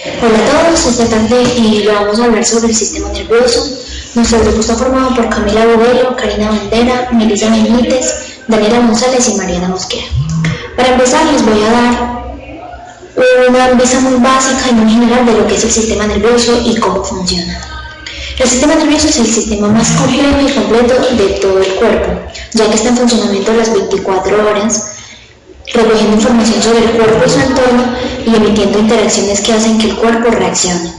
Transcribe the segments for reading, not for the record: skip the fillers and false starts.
Hola a todos, esta tarde vamos a hablar sobre el sistema nervioso. Nuestro grupo está formado por Camila Bodelo, Karina Bandera, Melissa Benítez, Daniela González y Mariana Mosquera. Para empezar les voy a dar una vista muy básica y muy general de lo que es el sistema nervioso y cómo funciona. El sistema nervioso es el sistema más complejo y completo de todo el cuerpo, ya que está en funcionamiento las 24 horas, recogiendo información sobre el cuerpo y su entorno y emitiendo interacciones que hacen que el cuerpo reaccione.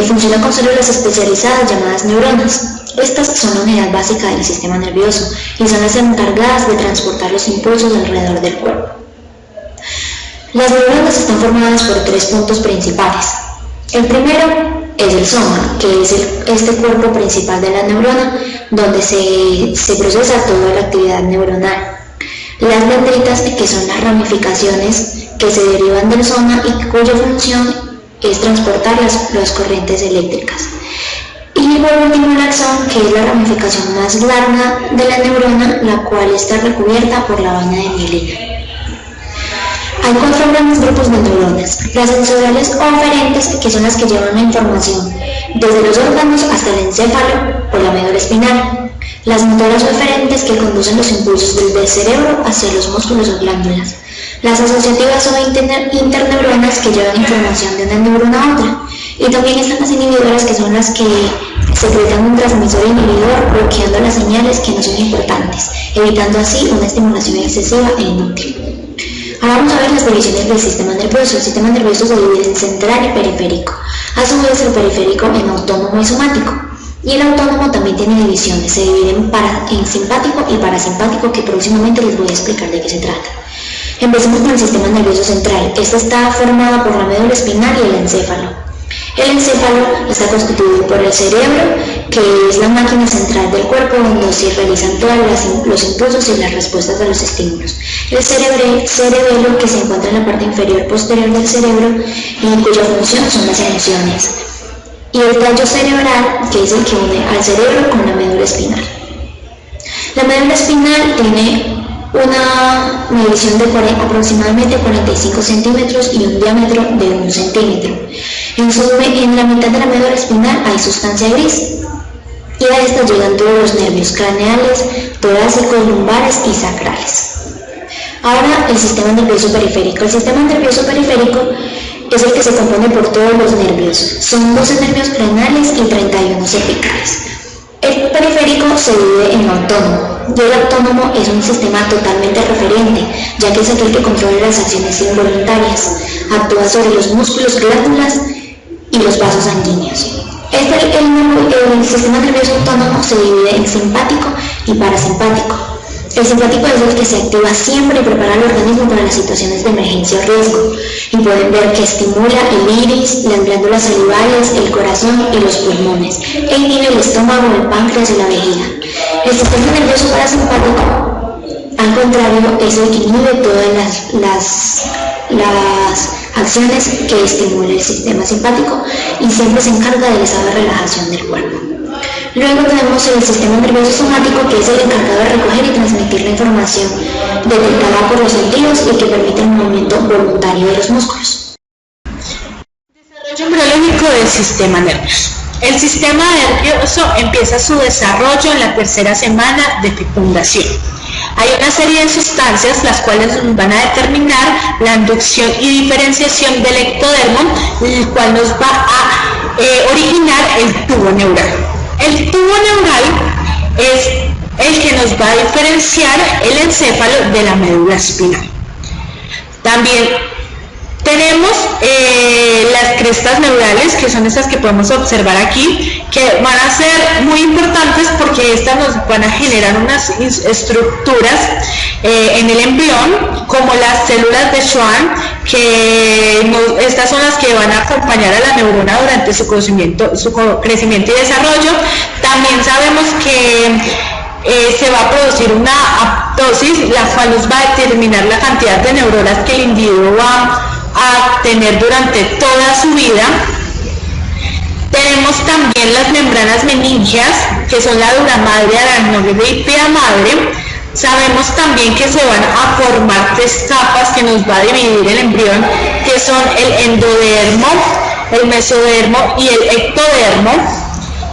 Funciona con células especializadas llamadas neuronas. Estas son la unidad básica del sistema nervioso y son las encargadas de transportar los impulsos alrededor del cuerpo. Las neuronas están formadas por 3 puntos principales. El primero es el soma, que es este cuerpo principal de la neurona, donde se procesa toda la actividad neuronal. Las dendritas, que son las ramificaciones que se derivan del soma y cuya función es transportar las corrientes eléctricas. Y por último el axón, que es la ramificación más larga de la neurona, la cual está recubierta por la vaina de mielina. Hay 4 grandes grupos de neuronas: las sensoriales o aferentes, que son las que llevan la información desde los órganos hasta el encéfalo o la médula espinal; las motoras o eferentes, que conducen los impulsos desde el cerebro hacia los músculos o glándulas; las asociativas o interneuronas, que llevan información de una neurona a otra; y también están las inhibidoras, que son las que secretan un transmisor inhibidor bloqueando las señales que no son importantes, evitando así una estimulación excesiva e inútil. Ahora vamos a ver las divisiones del sistema nervioso. El sistema nervioso se divide en central y periférico. A su vez, el periférico en autónomo y somático. Y el autónomo también tiene divisiones. Se divide en simpático y parasimpático, que próximamente les voy a explicar de qué se trata. Empecemos con el sistema nervioso central. Este está formado por la médula espinal y el encéfalo. El encéfalo está constituido por el cerebro, que es la máquina central del cuerpo donde se realizan todos los impulsos y las respuestas a los estímulos; el cerebelo, que se encuentra en la parte inferior posterior del cerebro y cuya función son las emociones; y el tallo cerebral, que es el que une al cerebro con la médula espinal. La médula espinal tiene una medición de aproximadamente 45 centímetros y un diámetro de 1 centímetro. En la mitad de la médula espinal hay sustancia gris, y a esta llegan todos los nervios craneales, torácicos, lumbares y sacrales. Ahora, el sistema nervioso periférico. El sistema nervioso periférico es el que se compone por todos los nervios. Son 12 nervios craneales y 31 cervicales. El periférico se divide en autónomo, y el autónomo es un sistema totalmente referente, ya que es aquel que controla las acciones involuntarias, actúa sobre los músculos, glándulas y los vasos sanguíneos. El sistema nervioso autónomo se divide en simpático y parasimpático. El simpático es el que se activa siempre y prepara al organismo para las situaciones de emergencia o riesgo, y pueden ver que estimula el iris, las glándulas salivales, el corazón y los pulmones, e inhibe el estómago, el páncreas y la vejiga. El sistema nervioso parasimpático, al contrario, es el que inhibe todas las acciones que estimula el sistema simpático y siempre se encarga del estado de relajación del cuerpo. Luego tenemos el sistema nervioso somático, que es el encargado de recoger y transmitir la información detectada por los sentidos y que permite el movimiento voluntario de los músculos. Desarrollo embriológico del sistema nervioso. El sistema nervioso empieza su desarrollo en la 3ª semana de fecundación. Hay una serie de sustancias las cuales van a determinar la inducción y diferenciación del ectodermo, el cual nos va a originar el tubo neural. El tubo neural es el que nos va a diferenciar el encéfalo de la médula espinal. También tenemos las crestas neurales, que son estas que podemos observar aquí, que van a ser muy importantes porque estas nos van a generar unas estructuras en el embrión, como las células de Schwann, estas son las que van a acompañar a la neurona durante su crecimiento y desarrollo. También sabemos que se va a producir una apoptosis, la cual nos va a determinar la cantidad de neuronas que el individuo va a tener durante toda su vida. Tenemos también las membranas meníngeas, que son la dura madre, aracnoidea madre. Sabemos también que se van a formar 3 capas que nos va a dividir el embrión, que son el endodermo, el mesodermo y el ectodermo.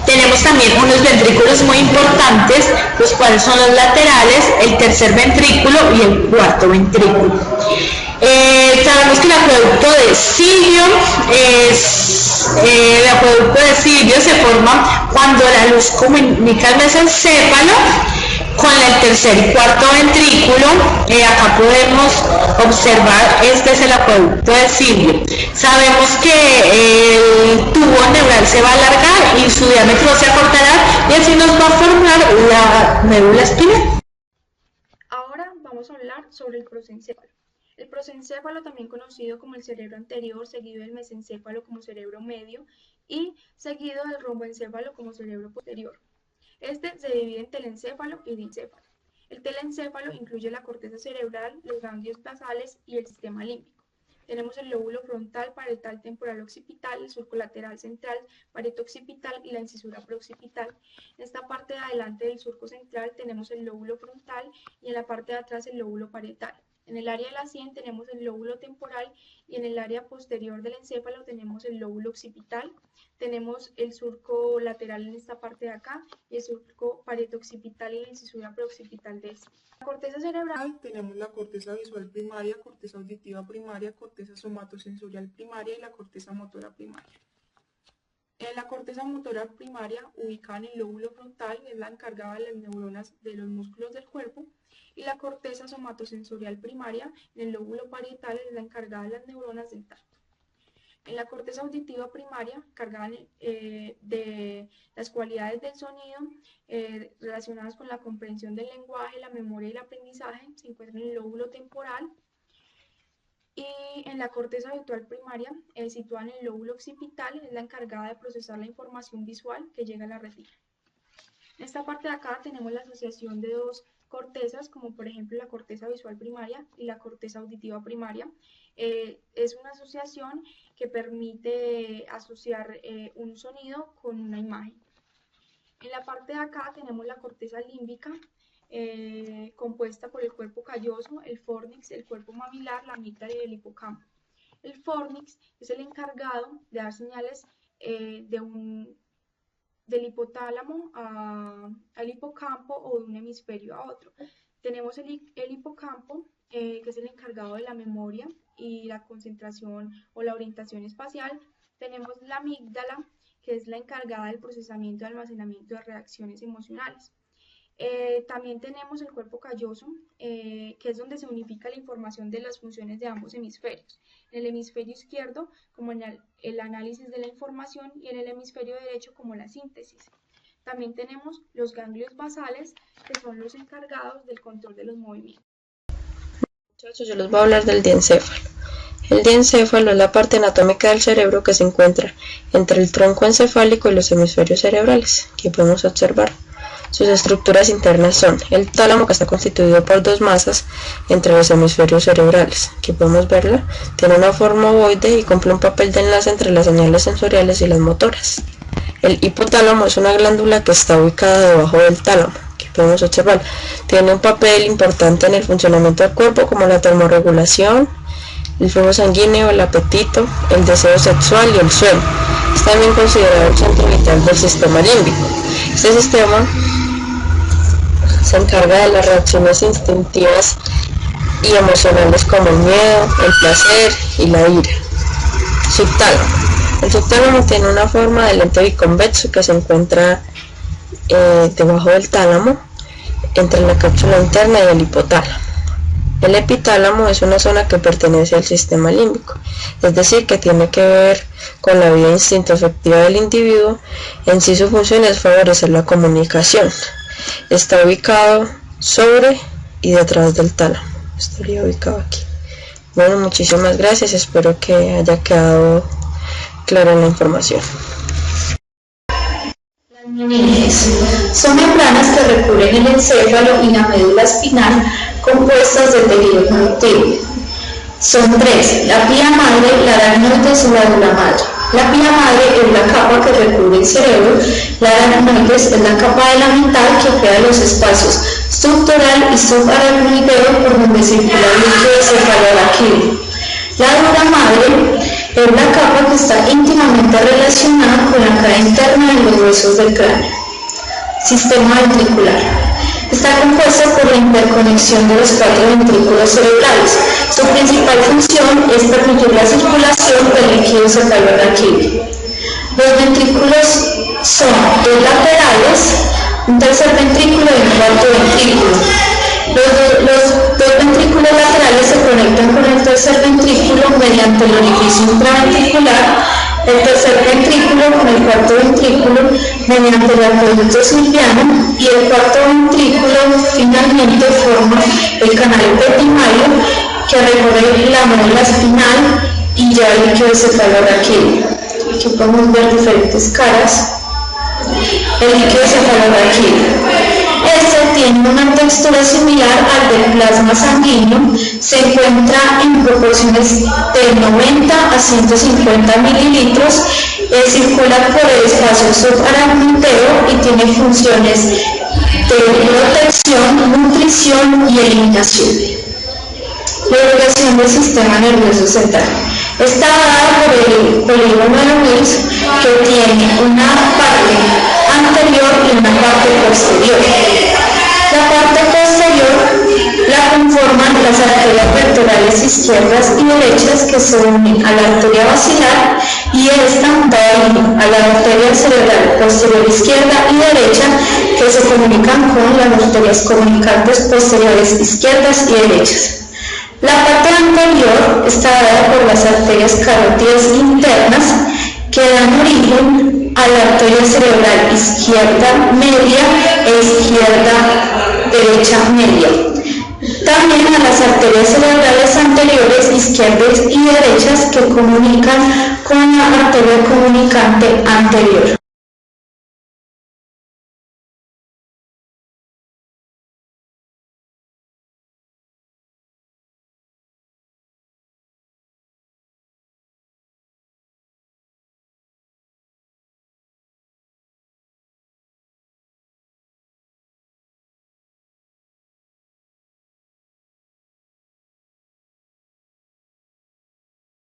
Tenemos también unos ventrículos muy importantes, los cuales son los laterales, el tercer ventrículo y el cuarto ventrículo. Sabemos que el acueducto de Silvio se forma cuando la luz comunica el mesencéfalo con el tercer y cuarto ventrículo. Acá podemos observar, este es el acueducto de Silvio. Sabemos que el tubo neural se va a alargar y su diámetro se acortará y así nos va a formar la médula espinal. Ahora vamos a hablar sobre el prosencéfalo. El prosencéfalo, también conocido como el cerebro anterior, seguido del mesencéfalo como cerebro medio y seguido del romboencéfalo como cerebro posterior. Este se divide en telencéfalo y diencéfalo. El telencéfalo incluye la corteza cerebral, los ganglios basales y el sistema límbico. Tenemos el lóbulo frontal, parietal, temporal, occipital, el surco lateral central, parieto occipital y la incisura preoccipital. En esta parte de adelante del surco central tenemos el lóbulo frontal y en la parte de atrás el lóbulo parietal. En el área de la sien tenemos el lóbulo temporal y en el área posterior del encéfalo tenemos el lóbulo occipital. Tenemos el surco lateral en esta parte de acá y el surco parieto-occipital y la incisura preoccipital de este. La corteza cerebral tenemos la corteza visual primaria, corteza auditiva primaria, corteza somatosensorial primaria y la corteza motora primaria. En la corteza motora primaria, ubicada en el lóbulo frontal, es la encargada de las neuronas de los músculos del cuerpo, y la corteza somatosensorial primaria, en el lóbulo parietal, es la encargada de las neuronas del tacto. En la corteza auditiva primaria, encargada de las cualidades del sonido relacionadas con la comprensión del lenguaje, la memoria y el aprendizaje, se encuentra en el lóbulo temporal. Y en la corteza visual primaria, situada en el lóbulo occipital, es la encargada de procesar la información visual que llega a la retina. En esta parte de acá tenemos la asociación de dos cortezas, como por ejemplo la corteza visual primaria y la corteza auditiva primaria. Es una asociación que permite asociar un sonido con una imagen. En la parte de acá tenemos la corteza límbica, compuesta por el cuerpo calloso, el fórnix, el cuerpo mamilar, la amígdala y el hipocampo. El fórnix es el encargado de dar señales del hipotálamo al hipocampo o de un hemisferio a otro. Tenemos el hipocampo, que es el encargado de la memoria y la concentración o la orientación espacial. Tenemos la amígdala, que es la encargada del procesamiento y almacenamiento de reacciones emocionales. También tenemos el cuerpo calloso, que es donde se unifica la información de las funciones de ambos hemisferios. En el hemisferio izquierdo, como en el análisis de la información, y en el hemisferio derecho, como la síntesis. También tenemos los ganglios basales, que son los encargados del control de los movimientos. Muchachos, yo les voy a hablar del diencéfalo. El diencéfalo es la parte anatómica del cerebro que se encuentra entre el tronco encefálico y los hemisferios cerebrales. Aquí podemos observar. Sus estructuras internas son el tálamo, que está constituido por dos masas entre los hemisferios cerebrales. Aquí podemos verla. Tiene una forma ovoide y cumple un papel de enlace entre las señales sensoriales y las motoras. El hipotálamo es una glándula que está ubicada debajo del tálamo. Aquí podemos observar. Tiene un papel importante en el funcionamiento del cuerpo, como la termorregulación, el flujo sanguíneo, el apetito, el deseo sexual y el sueño. Es también considerado el centro vital del sistema límbico. Este sistema se encarga de las reacciones instintivas y emocionales como el miedo, el placer y la ira. Subtálamo. El subtálamo tiene una forma de lente biconvexo que se encuentra debajo del tálamo, entre la cápsula interna y el hipotálamo. El epitálamo es una zona que pertenece al sistema límbico, es decir, que tiene que ver con la vida instinto-afectiva del individuo. En sí, su función es favorecer la comunicación. Está ubicado sobre y detrás del tálamo. Estaría ubicado aquí. Bueno, muchísimas gracias. Espero que haya quedado clara la información. Las meninges son membranas que recubren el encéfalo y la médula espinal, compuestas de tejido conectivo. Son tres: la pía madre, la aracnoides y la dura madre. La pía madre es la capa que recubre el cerebro, la aracnoides es la capa de la mental que crea los espacios subtoral y subaracnoideo por donde circula el líquido cefaloraquídeo. La dura madre Es la capa que está íntimamente relacionada con la cara interna de los huesos del cráneo. Sistema ventricular. Está compuesta por la interconexión de los 4 ventrículos cerebrales. Su principal función es permitir la circulación del líquido cefalorraquídeo. Los ventrículos son 2 laterales, un tercer ventrículo y un cuarto ventrículo. Los 2 ventrículos laterales se conectan con el tercer ventrículo mediante el orificio intraventricular, el tercer ventrículo con el cuarto ventrículo mediante el acueducto silviano y el cuarto ventrículo finalmente forma el canal epitimario que recorre la médula espinal y lleva el líquido cefalorraquídeo. Aquí podemos ver diferentes caras. El líquido cefalorraquídeo. Este tiene una textura similar al del plasma sanguíneo, se encuentra en proporciones de 90 a 150 mililitros, circula por el espacio subaracnoideo y tiene funciones de protección, nutrición y eliminación. La irrigación del sistema nervioso central. Está dada por el polígono de Wills, que tiene una parte anterior y una parte posterior. La parte posterior la conforman las arterias pectorales izquierdas y derechas que se unen a la arteria basilar y esta da origen a la arteria cerebral posterior izquierda y derecha que se comunican con las arterias comunicantes posteriores izquierdas y derechas. La parte anterior está dada por las arterias carótidas internas que dan origen a la arteria cerebral izquierda media e izquierda derecha media. También a las arterias cerebrales anteriores izquierdas y derechas que comunican con la arteria comunicante anterior.